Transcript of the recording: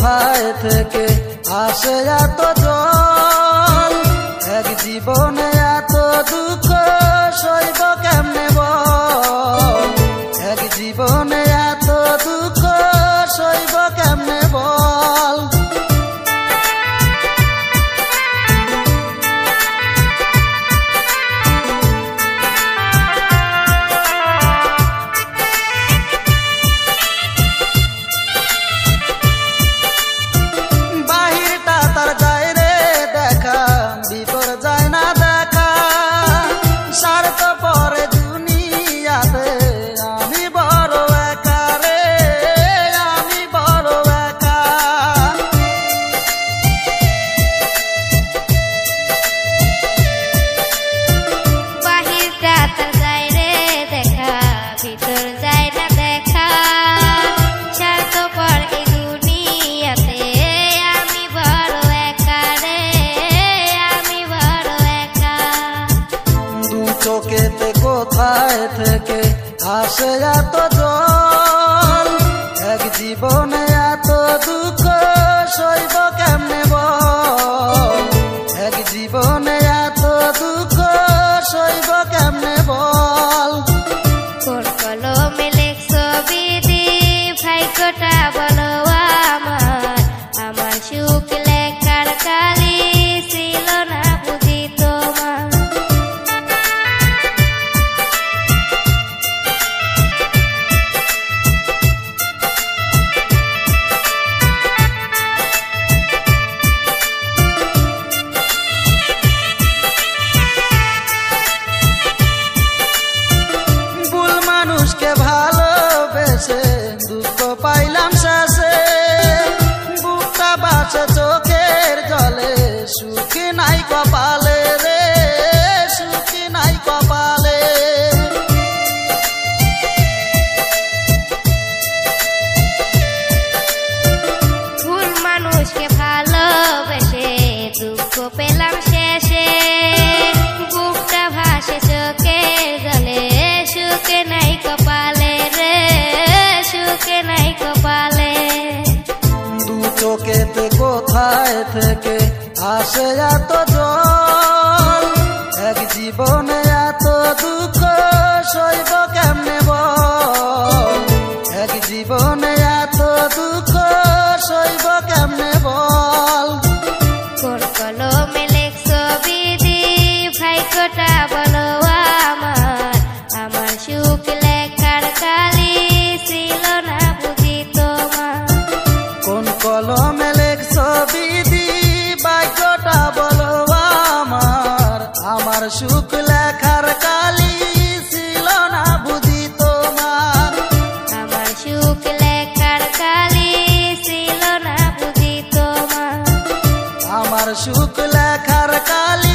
কোথায় থেকে আসে এত জল, এক জীবনে এত দুঃখ সইব কেমনে বল, এক জীবনে এত দুঃখ সইব কেমনে বল। চোখেতে কোথায় থেকে আসে এত জল, এক জীবনে এত দুঃখ সইব কেমনে বল, এক জীবনে এত দুঃখ সইব কেমনে বল। কোন কলমে লেখছো বিধি ভাগ্যটা বলো আমার, আমার সুখ লেখার কালি ছিল না বুঝি তোমার। মানুষকে ভালোবেসে দুঃখ পাইলাম শেষে, বুকটা বাসে চোখের জলে, সুখ নাই কপালে রে, সুখ নাই কপালে। ভুল মানুষকে ভালোবেসে দুঃখ পেলাম শেষে, বুকটা ভাসে চোখের জলে, সুখে নাই কপালে রে, সুখে নাই কপালে। দু চোখেতে কোথায় থেকে আসে এত জল, এক জীবনে এত দুঃখ সইব কেমনে বল, এক জীবনে এত দুঃখ সইব কেমনে বল। কোন কলমে লেখছো বিধি ভাগ্যটা বলো আমার, আমার সুখ লেখার কালি ছিল না বুঝি তোমার। কোন কলমে লেখছো বিধি ভাগ্যটা বলো আমার, আমার সুখ লেখার কালি ছিল না বুঝি তোমার। আমার সুখ লেখার কালি ছিল না বুঝি তোমার। আমার সুখ লেখার কালি